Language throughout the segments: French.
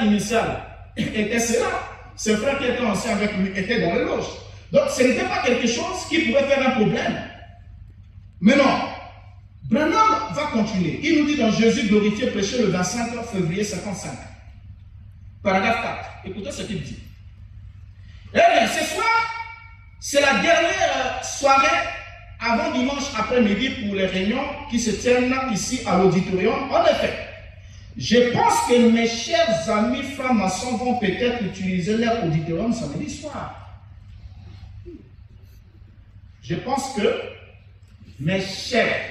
initial était cela. Ses frères qui étaient anciens avec lui étaient dans les loges. Donc ce n'était pas quelque chose qui pouvait faire un problème. Mais non, Branham va continuer. Il nous dit dans Jésus glorifié, prêché le 25 février 55. Paragraphe 4. Écoutez ce qu'il dit. Eh bien, ce soir, c'est la dernière soirée avant dimanche après-midi pour les réunions qui se tiennent ici à l'auditorium. En effet, je pense que mes chers amis francs-maçons vont peut-être utiliser leur auditorium samedi soir. Je pense que mes chers,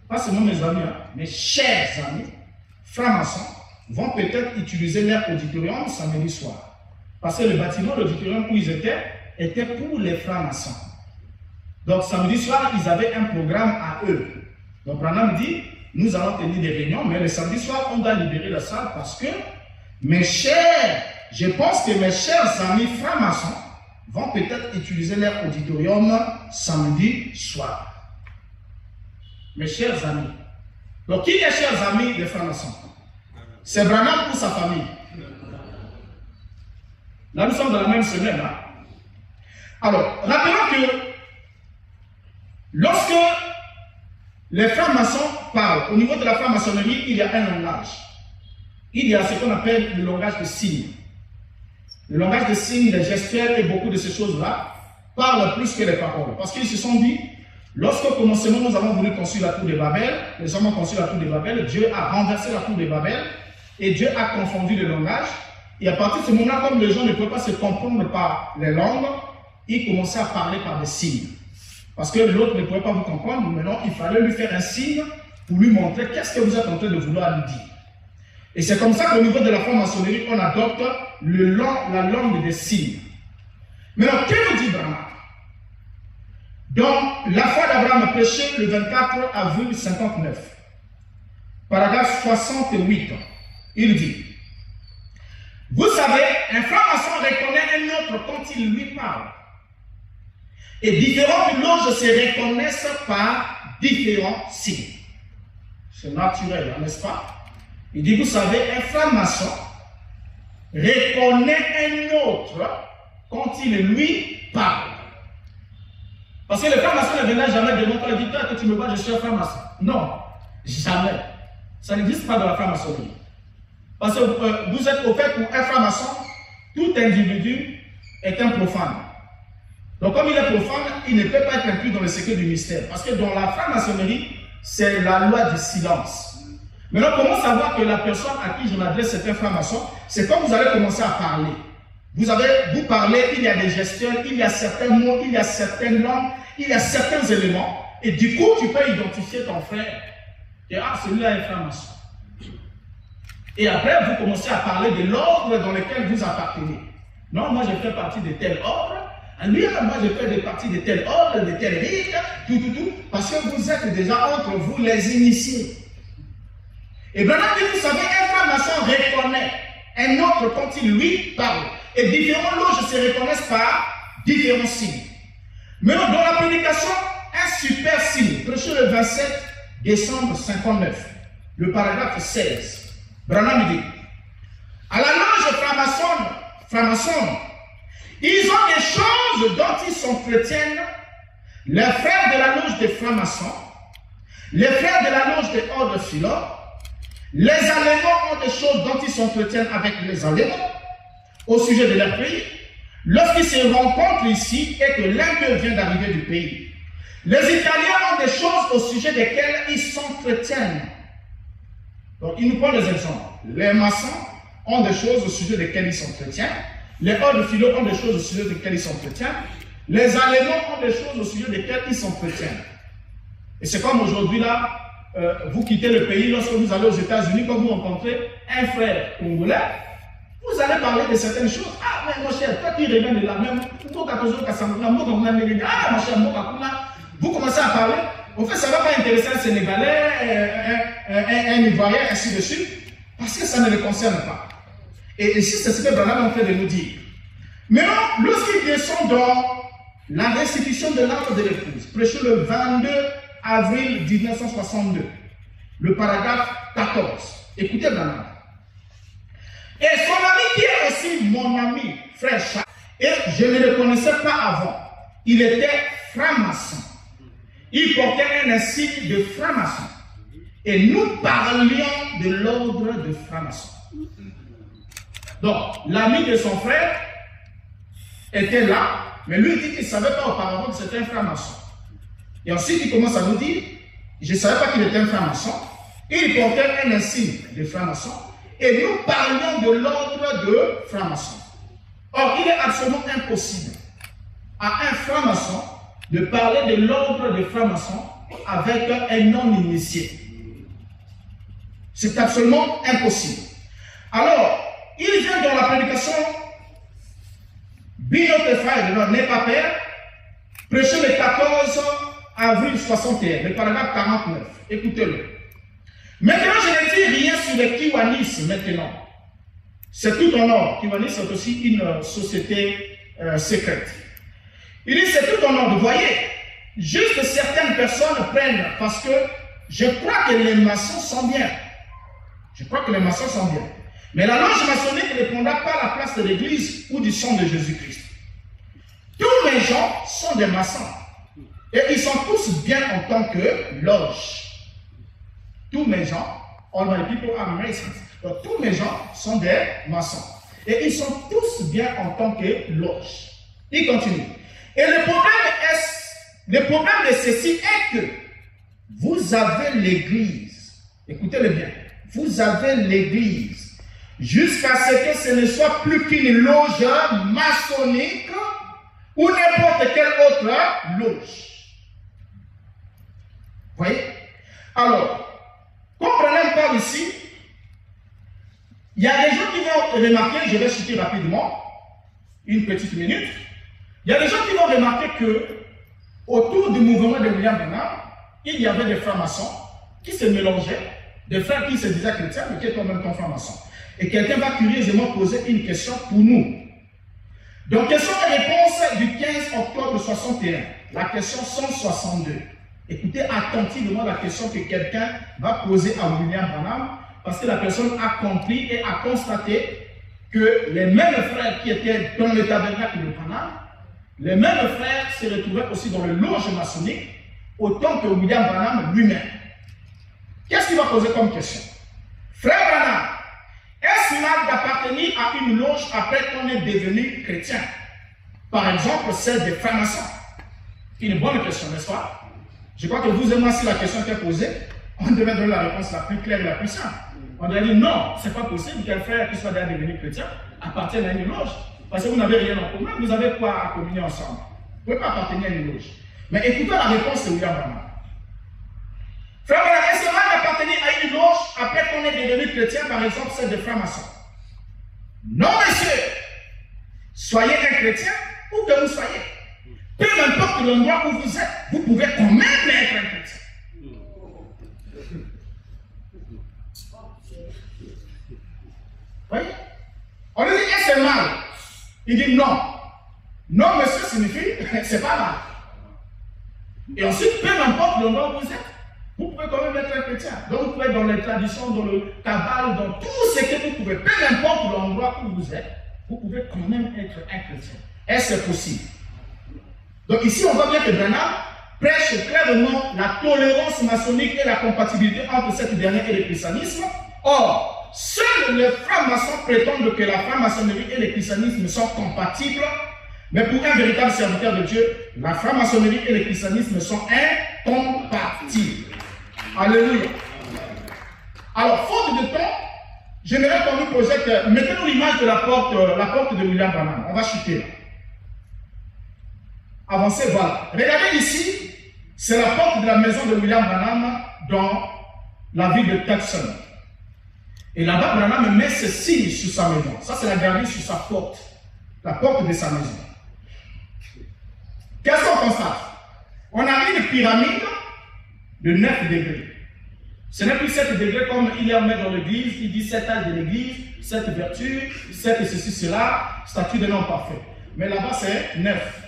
pas seulement mes amis, hein, mes chers amis francs-maçons vont peut-être utiliser leur auditorium samedi soir. Parce que le bâtiment, l'auditorium où ils était pour les francs-maçons. Donc samedi soir, ils avaient un programme à eux. Donc Branham dit, nous allons tenir des réunions, mais le samedi soir, on doit libérer la salle parce que mes chers, je pense que mes chers amis francs-maçons vont peut-être utiliser leur auditorium samedi soir. Mes chers amis. Donc qui est chers amis des francs-maçons? C'est Branham ou sa famille? Là, nous sommes dans la même semaine. Hein? Alors, rappelons que lorsque les francs-maçons parlent, au niveau de la franc-maçonnerie, il y a un langage. Il y a ce qu'on appelle le langage de signes. Le langage de signes, les gestuels et beaucoup de ces choses-là parlent plus que les paroles. Parce qu'ils se sont dit, lorsqu'au commencement, nous avons voulu construire la tour de Babel, les hommes ont construit la tour de Babel, Dieu a renversé la tour de Babel et Dieu a confondu le langage. Et à partir de ce moment-là, comme les gens ne pouvaient pas se comprendre par les langues, ils commençaient à parler par des signes. Parce que l'autre ne pouvait pas vous comprendre, maintenant il fallait lui faire un signe pour lui montrer qu'est-ce que vous êtes en train de vouloir lui dire. Et c'est comme ça qu'au niveau de la franc-maçonnerie, on adopte la langue des signes. Maintenant, que nous dit Branham? Dans la foi d'Abraham prêchée le 24 avril 59, paragraphe 68, il dit: vous savez, un franc-maçon reconnaît un autre quand il lui parle. Et différentes loges se reconnaissent par différents signes. C'est naturel, n'est-ce pas? Il dit, vous savez, un franc-maçon reconnaît un autre quand il lui parle. Parce que le franc-maçon ne viendra jamais de notre éditeur que tu me vois, je suis un franc-maçon. Non, jamais. Ça n'existe pas dans la franc-maçonnerie. Parce que vous êtes au fait pour un franc-maçon, tout individu est un profane. Donc comme il est profane, il ne peut pas être inclus dans le secret du mystère. Parce que dans la franc-maçonnerie, c'est la loi du silence. Maintenant, comment savoir que la personne à qui je m'adresse est un franc-maçon? C'est quand vous allez commencer à parler. Vous parlez, il y a des gestuels, il y a certains mots, il y a certaines langues, il y a certains éléments. Et du coup, tu peux identifier ton frère. Et ah, celui-là est franc-maçon. Et après, vous commencez à parler de l'ordre dans lequel vous appartenez. Non, moi je fais partie de tel ordre. Lui, moi je fais partie de tel ordre, de tel rite, tout. Parce que vous êtes déjà entre vous les initiés. Et maintenant, vous savez, un franc-maçon reconnaît un autre quand il lui parle. Et différentes loges se reconnaissent par différents signes. Mais dans la prédication, un super signe, prêché le 27 décembre 59, le paragraphe 16. Branham dit, à la loge franc-maçonne, ils ont des choses dont ils s'entretiennent, les frères de la loge des francs-maçons, les frères de la loge des ordres philons, les Allemands ont des choses dont ils s'entretiennent avec les Allemands au sujet de leur pays, lorsqu'ils se rencontrent ici et que l'un d'eux vient d'arriver du pays. Les Italiens ont des choses au sujet desquelles ils s'entretiennent. Donc, il nous prend des exemples. Les maçons ont des choses au sujet desquelles ils s'entretiennent. Les ordres philaux ont des choses au sujet desquelles ils s'entretiennent. Les Allemands ont des choses au sujet desquelles ils s'entretiennent. Et c'est comme aujourd'hui là, vous quittez le pays, lorsque vous allez aux États-Unis, quand vous rencontrez un frère congolais, vous allez parler de certaines choses. Ah, mais mon cher, toi qui reviens de la même, vous commencez à parler. En fait, ça ne va pas intéresser un Sénégalais, un Ivoirien, ainsi de suite, parce que ça ne le concerne pas. Et ici, c'est ce que Branham est en train de nous dire. Maintenant, lorsqu'il descend dans la restitution de l'acte de l'épouse, prêché le 22 avril 1962, le paragraphe 14, écoutez Branham. voici mon ami, frère Charles. Et je ne le connaissais pas avant. Il était franc-maçon. Il portait un insigne de franc-maçon. Et nous parlions de l'ordre de franc-maçon. Donc, l'ami de son frère était là, mais lui dit qu'il ne savait pas auparavant que c'était un franc-maçon. Et ensuite, il commence à nous dire, je ne savais pas qu'il était un franc-maçon. Il portait un insigne de franc-maçon. Et nous parlions de l'ordre de franc-maçon. Or, il est absolument impossible à un franc-maçon de parler de l'ordre de franc-maçon avec un non-initié. C'est absolument impossible. Alors, il vient dans la prédication Binote frère n'est pas père, prêché le 14 avril 61, le paragraphe 49. Écoutez-le. Maintenant, je ne dis rien sur les Kiwanis maintenant. C'est tout en ordre. Kiwanis, c'est aussi une société secrète. Il dit c'est tout en ordre. Vous voyez, juste certaines personnes prennent parce que je crois que les maçons sont bien. Je crois que les maçons sont bien. Mais la loge maçonnique ne prendra pas la place de l'église ou du sang de Jésus-Christ. Tous les gens sont des maçons. Et ils sont tous bien en tant que loge. Tous mes gens, all my people are masons. Donc, tous mes gens sont des maçons. Et ils sont tous bien en tant que loge. Il continue. Et le problème de ceci est que vous avez l'église. Écoutez-le bien. Vous avez l'église. Jusqu'à ce que ce ne soit plus qu'une loge maçonnique ou n'importe quelle autre loge. Vous voyez? Alors, comprenez par ici, il y a des gens qui vont remarquer, je vais citer rapidement, une petite minute, il y a des gens qui vont remarquer que autour du mouvement de William Branham, il y avait des francs-maçons qui se mélangeaient, des frères qui se disaient chrétiens, mais qui étaient en même temps francs-maçons. Et quelqu'un va curieusement poser une question pour nous. Donc, question et réponse du 15 octobre 61, la question 162. Écoutez attentivement la question que quelqu'un va poser à William Branham, parce que la personne a compris et a constaté que les mêmes frères qui étaient dans le tabernacle de Branham, les mêmes frères se retrouvaient aussi dans le loge maçonnique, autant que William Branham lui-même. Qu'est-ce qu'il va poser comme question? Frère Branham, est-ce mal d'appartenir à une loge après qu'on est devenu chrétien? Par exemple, celle des francs-maçons. Une bonne question, n'est-ce pas? Je crois que vous et moi, si la question était posée, on devait donner la réponse la plus claire et la plus simple. On devait dire non, ce n'est pas possible qu'un frère qui soit déjà devenu chrétien appartienne à une loge. Parce que vous n'avez rien en commun, vous n'avez quoi à communier ensemble. Vous ne pouvez pas appartenir à une loge. Mais écoutez la réponse de William Branham. Frère Branham, est-ce mal d'appartenir à une loge après qu'on est devenu chrétien, par exemple celle des francs-maçons? Non, monsieur. Soyez un chrétien où que vous soyez. Peu importe l'endroit où vous êtes, vous pouvez quand même être un chrétien. Voyez? On lui dit, est-ce que c'est mal? Il dit non. Non, monsieur, signifie, c'est pas mal. Et ensuite, peu importe l'endroit où vous êtes, vous pouvez quand même être un chrétien. Donc, vous pouvez être dans les traditions, dans le cabal, dans tout ce que vous pouvez. Peu importe l'endroit où vous êtes, vous pouvez quand même être un chrétien. Est-ce possible? Donc, ici, on voit bien que Branham prêche clairement la tolérance maçonnique et la compatibilité entre cette dernière et le christianisme. Or, seuls les francs-maçons prétendent que la franc-maçonnerie et le christianisme sont compatibles. Mais pour un véritable serviteur de Dieu, la franc-maçonnerie et le christianisme sont incompatibles. Alléluia. Alors, faute de temps, j'aimerais qu'on nous projette, mettez-nous l'image de la porte de William Branham. On va chuter là. Avancez, voilà. Regardez ici, c'est la porte de la maison de William Branham dans la ville de Tucson. Et là-bas, Branham met ce signe sur sa maison. Ça, c'est la gravure sur sa porte. La porte de sa maison. Qu'est-ce qu'on constate? On a une pyramide de 9 degrés. Ce n'est plus 7 degrés comme il y a dans l'église. Il dit 7 âges de l'église, 7 vertus, 7 ceci, cela, statut de l'homme parfait. Mais là-bas, c'est 9.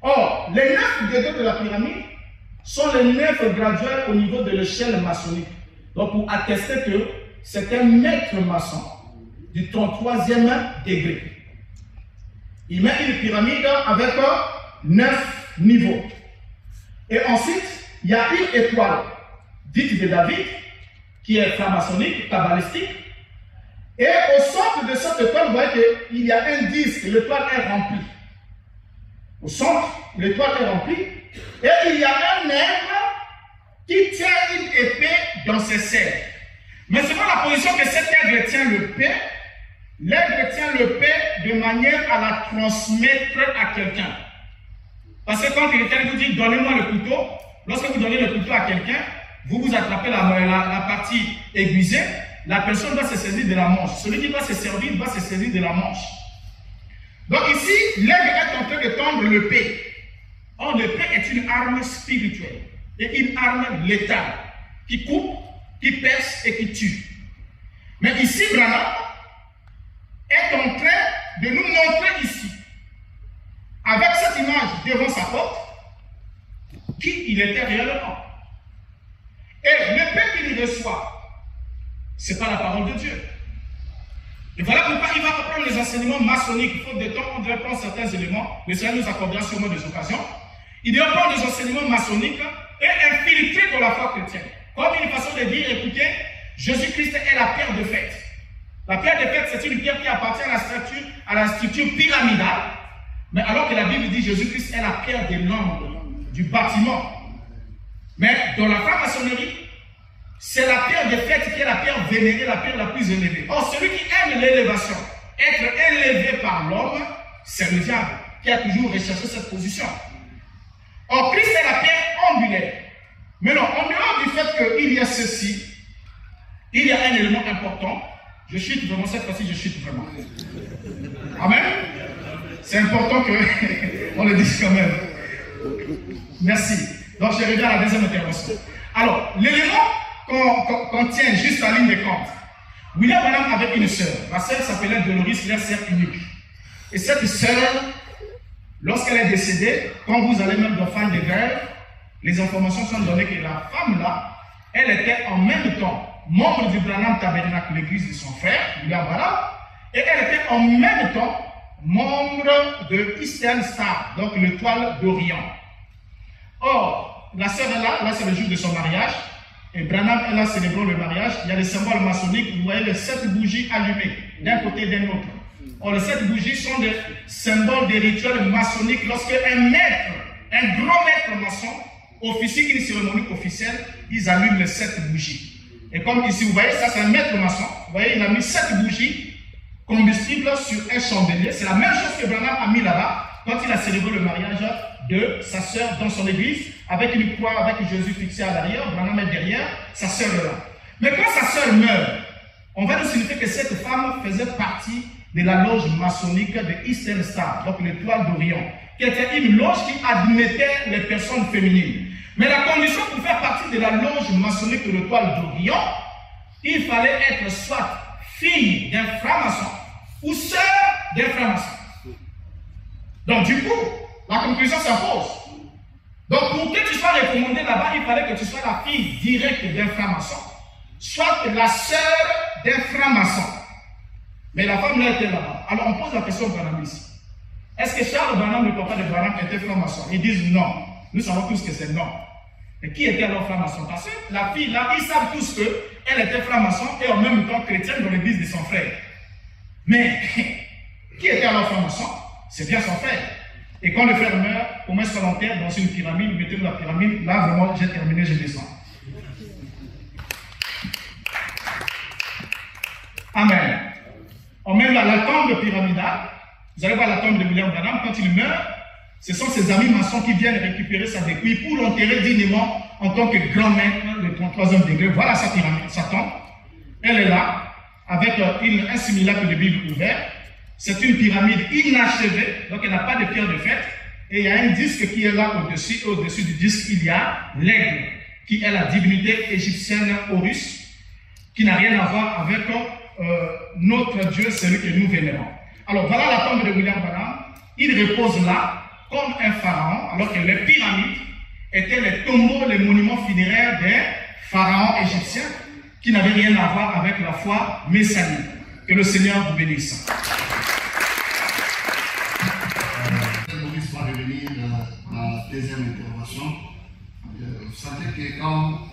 Or, les 9 degrés de la pyramide sont les 9 graduels au niveau de l'échelle maçonnique. Donc, pour attester que c'est un maître maçon du 33e degré. Il met une pyramide avec 9 niveaux. Et ensuite, il y a une étoile dite de David, qui est franc-maçonnique, kabbalistique. Et au centre de cette étoile, vous voyez qu'il y a un disque, l'étoile est remplie. Au centre, l'étoile est remplie. Et il y a un nègre qui tient une épée dans ses serres. Mais selon la position que cet aigle tient l'épée, l'aigle tient l'épée de manière à la transmettre à quelqu'un. Parce que quand quelqu'un vous dit donnez-moi le couteau, lorsque vous donnez le couteau à quelqu'un, vous attrapez la partie aiguisée, la personne va se saisir de la manche. Celui qui va se servir va se saisir de la manche. Donc ici, l'aigle est en train de tendre l'épée. Or, l'épée est une arme spirituelle et une arme létale qui coupe, qui perce et qui tue. Mais ici, Branham est en train de nous montrer ici, avec cette image devant sa porte, qui il était réellement. Et l'épée qu'il reçoit, ce n'est pas la parole de Dieu. Et voilà pourquoi il va reprendre les enseignements maçonniques. Faute de temps, on devrait prendre certains éléments. Le Seigneur nous accordera sûrement des occasions. Il doit prendre les enseignements maçonniques et infiltrer dans la foi chrétienne. Comme une façon de dire, écoutez, Jésus-Christ est la pierre de fête. La pierre de fête, c'est une pierre qui appartient à la structure pyramidale. Mais alors que la Bible dit Jésus-Christ est la pierre de l'angle, du bâtiment. Mais dans la franc-maçonnerie, c'est la pierre de fête qui est la pierre vénérée, la pierre la plus élevée. Or, celui qui aime l'élévation, être élevé par l'homme, c'est le diable qui a toujours recherché cette position. Or, Christ est la pierre angulaire. Mais non, en dehors du fait qu'il y a ceci, il y a un élément important. Je chute vraiment, cette fois-ci, je chute vraiment. Amen. C'est important qu'on le dise quand même. Merci. Donc, je reviens à la deuxième intervention. Alors, l'élément qu'on tient juste à la ligne de compte. William Branham avait une sœur. Ma sœur s'appelait Doloris, leur sœur unique. Et cette sœur, lorsqu'elle est décédée, quand vous allez même dans Fan de Grève, les informations sont données que la femme-là, elle était en même temps membre du Branham Tabernacle, l'église de son frère, William Branham, et elle était en même temps membre de Eastern Star, donc l'étoile d'Orient. Or, la sœur est là c'est le jour de son mariage, et Branham est là célébrant le mariage. Il y a des symboles maçonniques, vous voyez les 7 bougies allumées, d'un côté et d'un autre. Or, les 7 bougies sont des symboles des rituels maçonniques. Lorsque un grand maître maçon, officie une cérémonie officielle, ils allument les 7 bougies. Et comme ici, vous voyez, ça c'est un maître maçon. Vous voyez, il a mis 7 bougies combustibles sur un chandelier. C'est la même chose que Branham a mis là-bas quand il a célébré le mariage de sa sœur dans son église, avec une croix, avec Jésus fixé à l'arrière. Branham est derrière, sa sœur est là. Mais quand sa sœur meurt, on va nous signifier que cette femme faisait partie de la loge maçonnique de Eastern Star, donc l'étoile d'Orient, qui était une loge qui admettait les personnes féminines. Mais la condition pour faire partie de la loge maçonnique de l'étoile d'Orient, il fallait être soit fille d'un franc-maçon ou sœur d'un franc-maçon. Donc du coup, la conclusion s'impose. Donc pour que tu sois recommandé là-bas, il fallait que tu sois la fille directe d'un franc-maçon, soit la sœur d'un franc-maçon. Mais la femme là était là-bas. Alors on pose la question au Branham ici. Est-ce que Charles Branham, le papa de Branham, était franc-maçon? Ils disent non. Nous savons tous que c'est non. Et qui était alors franc-maçon? Parce que la fille là, ils savent tous qu'elle était franc-maçon et en même temps chrétienne dans l'église de son frère. Mais qui était alors franc-maçon? C'est bien son frère. Et quand le frère meurt, comment est-ce qu'on l'enterre dans une pyramide? Mettez-nous la pyramide. Là, vraiment, j'ai terminé, je descends. Amen. En même la tombe pyramidale, vous allez voir la tombe de William Branham, quand il meurt, ce sont ses amis maçons qui viennent récupérer sa dépouille pour l'enterrer dignement en tant que grand maître de 33e degré. Voilà sa pyramide, sa tombe. Elle est là, avec un simulacre de Bible ouvert. C'est une pyramide inachevée, donc elle n'a pas de pierre de fête. Et il y a un disque qui est là au-dessus. Et au-dessus du disque, il y a l'aigle, qui est la divinité égyptienne Horus, qui n'a rien à voir avec notre Dieu, celui que nous vénérons. Alors voilà la tombe de William Branham. Il repose là, comme un pharaon, alors que les pyramides étaient les tombeaux, les monuments funéraires des pharaons égyptiens qui n'avaient rien à voir avec la foi messianique. Que le Seigneur vous bénisse. Maurice va revenir dans la deuxième intervention. Vous sentez que quand